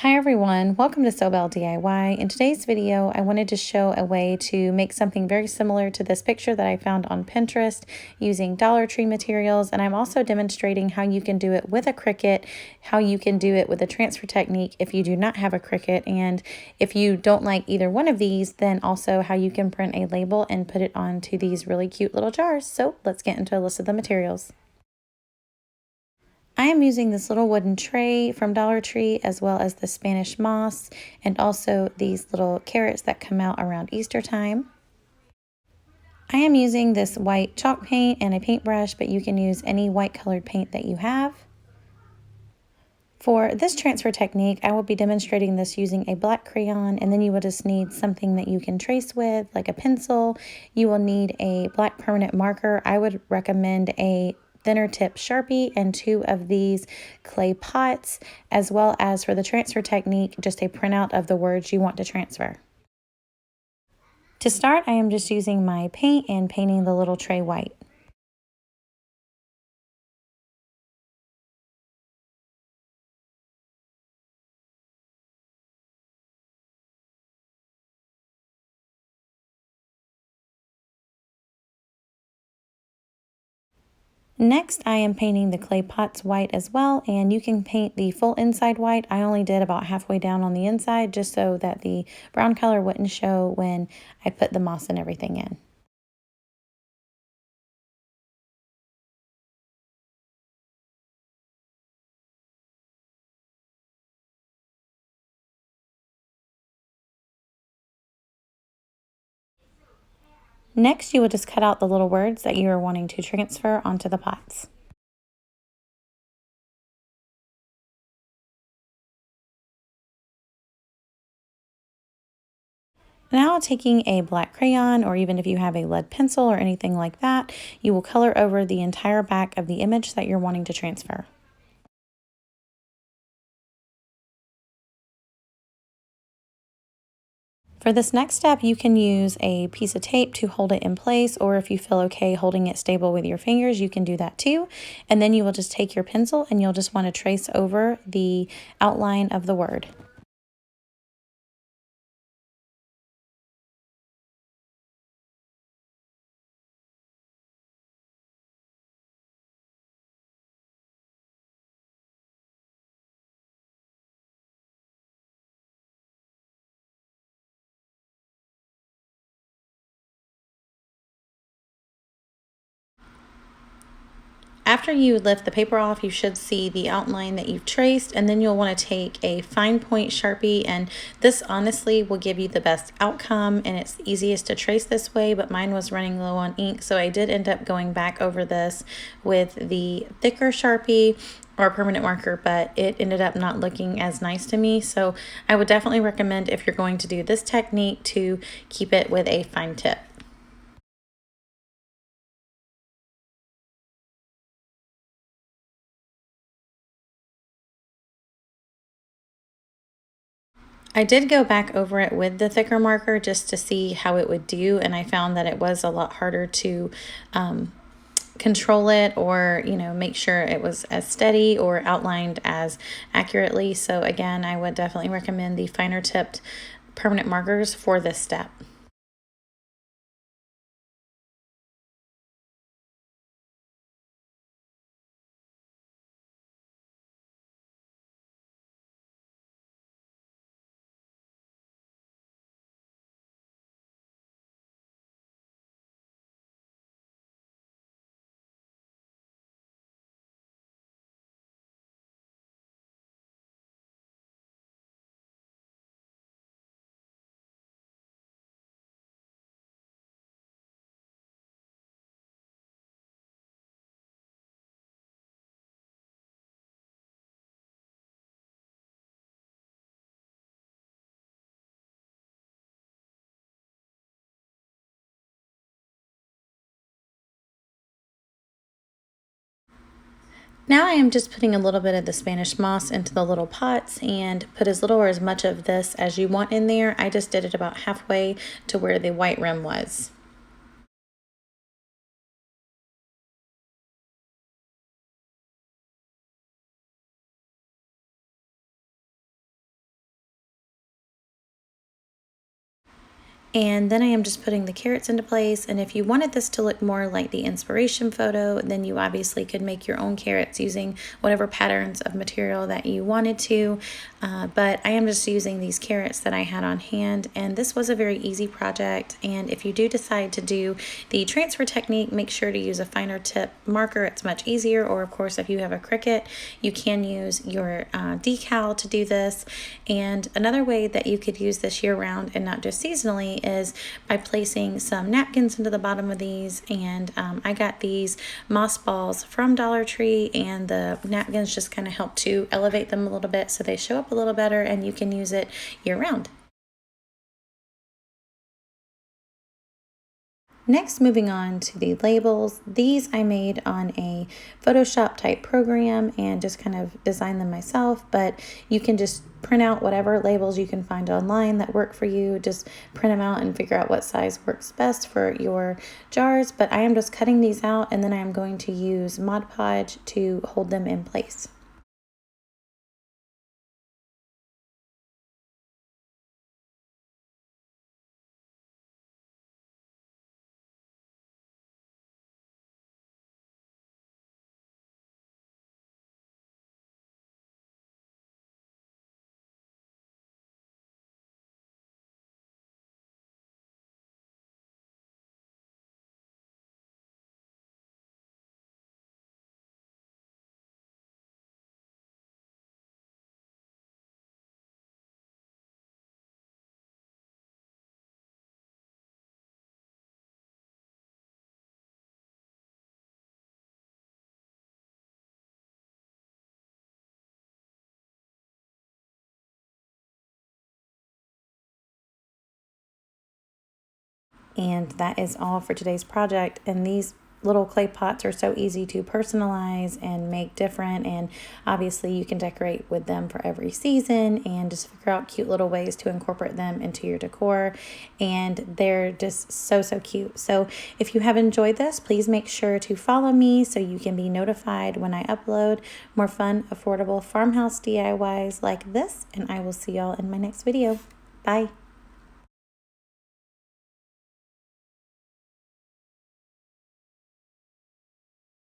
Hi everyone, welcome to Sobel DIY. In today's video, I wanted to show a way to make something very similar to this picture that I found on Pinterest using Dollar Tree materials, and I'm also demonstrating how you can do it with a Cricut, how you can do it with a transfer technique if you do not have a Cricut, and if you don't like either one of these, then also how you can print a label and put it onto these really cute little jars. So let's get into a list of the materials. I am using this little wooden tray from Dollar Tree, as well as the Spanish moss, and also these little carrots that come out around Easter time. I am using this white chalk paint and a paintbrush, but you can use any white colored paint that you have. For this transfer technique, I will be demonstrating this using a black crayon, and then you will just need something that you can trace with, like a pencil. You will need a black permanent marker. I would recommend a thinner tip Sharpie and 2 of these clay pots, as well as for the transfer technique, just a printout of the words you want to transfer. To start, I am just using my paint and painting the little tray white. Next, I am painting the clay pots white as well, and you can paint the full inside white. I only did about halfway down on the inside just so that the brown color wouldn't show when I put the moss and everything in. Next, you will just cut out the little words that you are wanting to transfer onto the pots. Now, taking a black crayon, or even if you have a lead pencil or anything like that, you will color over the entire back of the image that you're wanting to transfer. For this next step, you can use a piece of tape to hold it in place, or if you feel okay holding it stable with your fingers, you can do that too. And then you will just take your pencil and you'll just want to trace over the outline of the word. After you lift the paper off, you should see the outline that you've traced, and then you'll want to take a fine point Sharpie, and this honestly will give you the best outcome, and it's easiest to trace this way, but mine was running low on ink, so I did end up going back over this with the thicker Sharpie or permanent marker, but it ended up not looking as nice to me. So I would definitely recommend, if you're going to do this technique, to keep it with a fine tip. I did go back over it with the thicker marker just to see how it would do, and I found that it was a lot harder to control it, or make sure it was as steady or outlined as accurately. So again, I would definitely recommend the finer tipped permanent markers for this step. Now I am just putting a little bit of the Spanish moss into the little pots, and put as little or as much of this as you want in there. I just did it about halfway to where the white rim was. And then I am just putting the carrots into place. And if you wanted this to look more like the inspiration photo, then you obviously could make your own carrots using whatever patterns of material that you wanted to. But I am just using these carrots that I had on hand, and this was a very easy project. And if you do decide to do the transfer technique, make sure to use a finer tip marker. It's much easier. Or of course, if you have a Cricut, you can use your decal to do this. And another way that you could use this year round and not just seasonally is by placing some napkins into the bottom of these. And I got these moss balls from Dollar Tree, and the napkins just kind of help to elevate them a little bit so they show up a little better, and you can use it year round. Next, moving on to the labels. These I made on a Photoshop type program and just kind of designed them myself, but you can just print out whatever labels you can find online that work for you. Just print them out and figure out what size works best for your jars. But I am just cutting these out, and then I am going to use Mod Podge to hold them in place. And that is all for today's project. And these little clay pots are so easy to personalize and make different. And obviously you can decorate with them for every season and just figure out cute little ways to incorporate them into your decor. And they're just so, so cute. So if you have enjoyed this, please make sure to follow me so you can be notified when I upload more fun, affordable farmhouse DIYs like this. And I will see y'all in my next video. Bye.